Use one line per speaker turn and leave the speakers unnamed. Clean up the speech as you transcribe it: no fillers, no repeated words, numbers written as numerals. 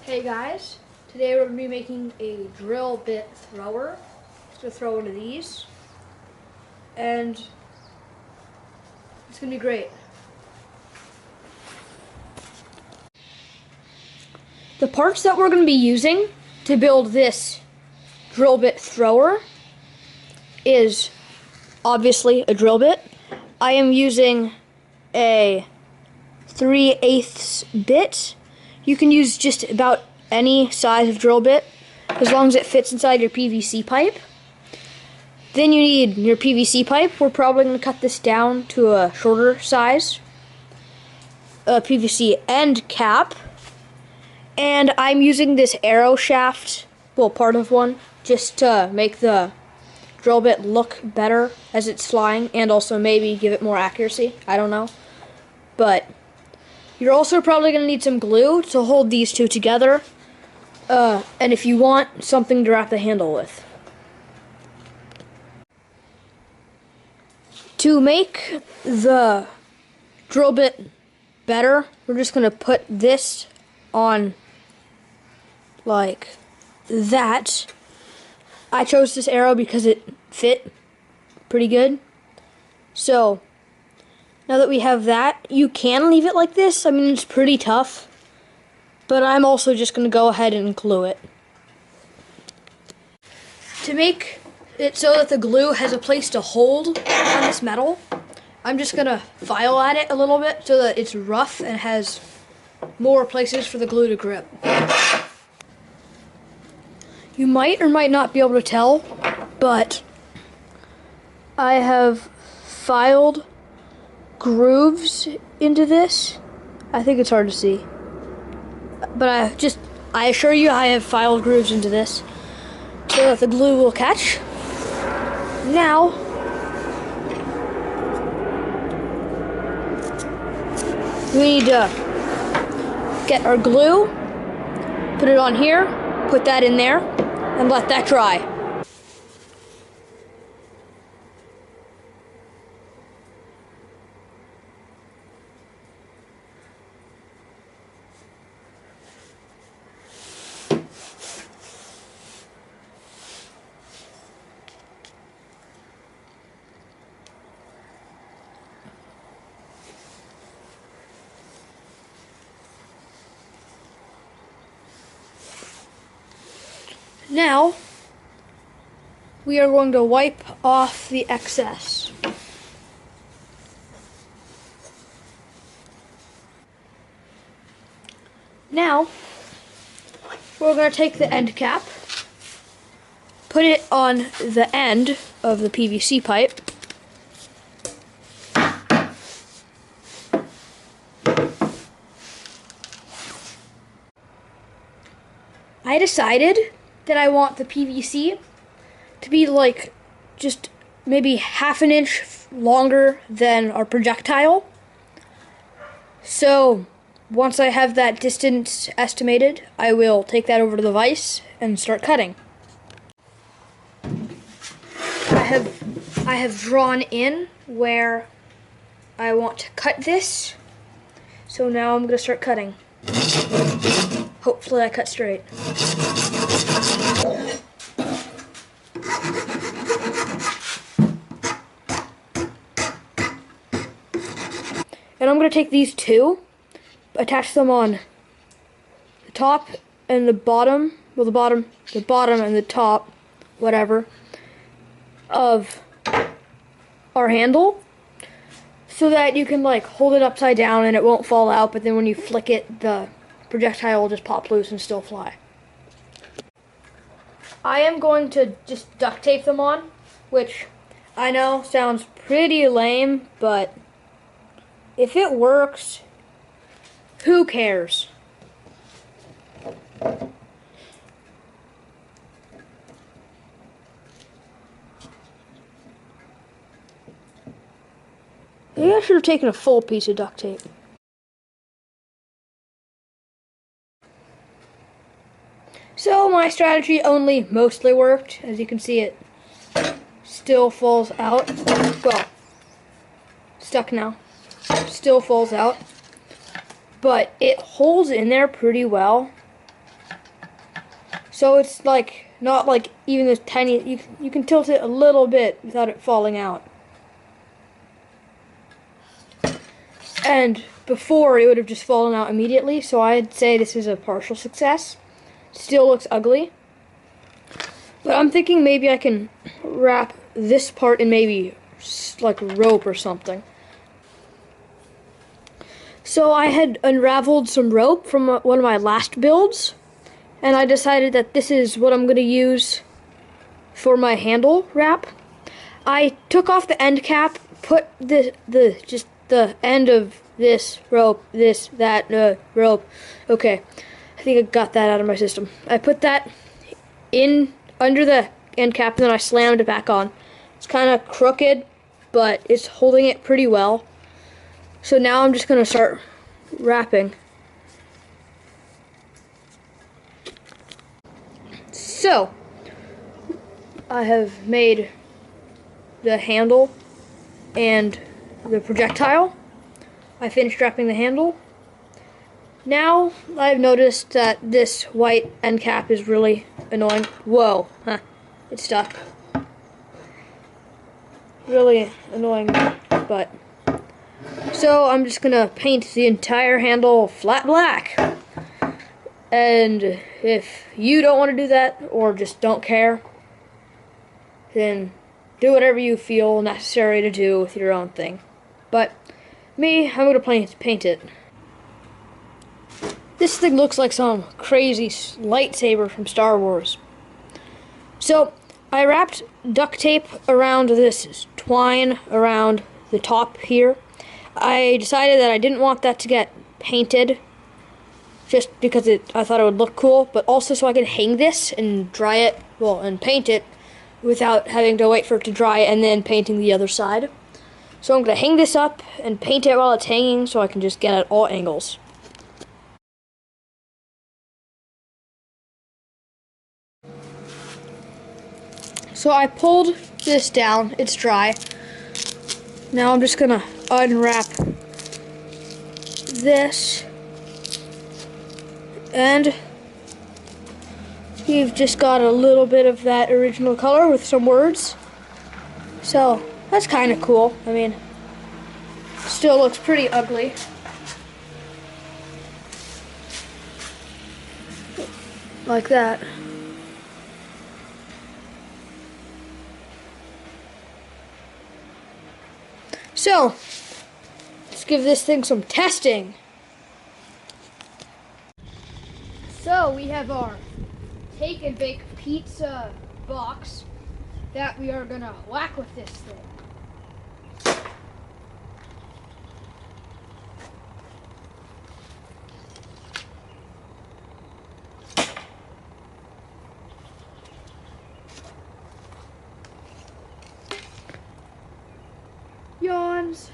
Hey guys, today we're going to be making a drill bit thrower. Just going to throw into these, and it's going to be great. The parts that we're going to be using to build this drill bit thrower is obviously a drill bit. I am using a 3/8 bit. You can use just about any size of drill bit as long as it fits inside your PVC pipe. Then you need your PVC pipe. We're probably going to cut this down to a shorter size. A PVC end cap. And I'm using this arrow shaft, well, part of one, just to make the drill bit look better as it's flying and also maybe give it more accuracy. I don't know. But you're also probably going to need some glue to hold these two together. And if you want, something to wrap the handle with. To make the drill bit better, we're just going to put this on like that. I chose this arrow because it fit pretty good. So now that we have that, you can leave it like this. I mean, it's pretty tough, but I'm also just going to go ahead and glue it. To make it so that the glue has a place to hold on this metal, I'm just going to file at it a little bit so that it's rough and has more places for the glue to grip. You might or might not be able to tell, but I have filed grooves into this. I think it's hard to see, but I assure you I have filed grooves into this so that the glue will catch. Now we need to get our glue, put it on here, put that in there, and let that dry. Now, we are going to wipe off the excess. Now, we're going to take the end cap, put it on the end of the PVC pipe, I decided that I want the PVC to be like just maybe half an inch longer than our projectile. So once I have that distance estimated, I will take that over to the vise and start cutting. I have drawn in where I want to cut this. So now I'm going to start cutting. Hopefully I cut straight. And I'm going to take these two, attach them on the top and the bottom, well the bottom and the top, whatever, of our handle, so that you can like hold it upside down and it won't fall out, but then when you flick it, the projectile will just pop loose and still fly. I am going to just duct tape them on, which I know sounds pretty lame, but if it works, who cares? Maybe I should have taken a full piece of duct tape. So my strategy only mostly worked. As you can see, it still falls out. Well, stuck now. Still falls out. But it holds in there pretty well. So it's like not like even this tiny. You can tilt it a little bit without it falling out. And before it would have just fallen out immediately. So I'd say this is a partial success. Still looks ugly. But I'm thinking maybe I can wrap this part in maybe like rope or something. So I had unraveled some rope from one of my last builds, and I decided that this is what I'm going to use for my handle wrap. I took off the end cap, put just the end of this rope, that rope. Okay, I think I got that out of my system. I put that in under the end cap, and then I slammed it back on. It's kind of crooked, but it's holding it pretty well. So now I'm just going to start wrapping. So, I have made the handle and the projectile. I finished wrapping the handle. Now, I've noticed that this white end cap is really annoying. Whoa, huh, it's stuck. Really annoying, but... So I'm just gonna paint the entire handle flat black. And if you don't want to do that, or just don't care, then do whatever you feel necessary to do with your own thing. But me, I'm gonna paint it. This thing looks like some crazy lightsaber from Star Wars. So I wrapped duct tape around this twine around the top here. I decided that I didn't want that to get painted just because I thought it would look cool, but also so I could hang this and dry it, and paint it without having to wait for it to dry and then painting the other side. So I'm going to hang this up and paint it while it's hanging so I can just get at all angles. So I pulled this down, it's dry. Now I'm just going to unwrap this, and you've just got a little bit of that original color with some words. So that's kind of cool. I mean, still looks pretty ugly. Like that. So, let's give this thing some testing. So, we have our take and bake pizza box that we are gonna whack with this thing. Yawns.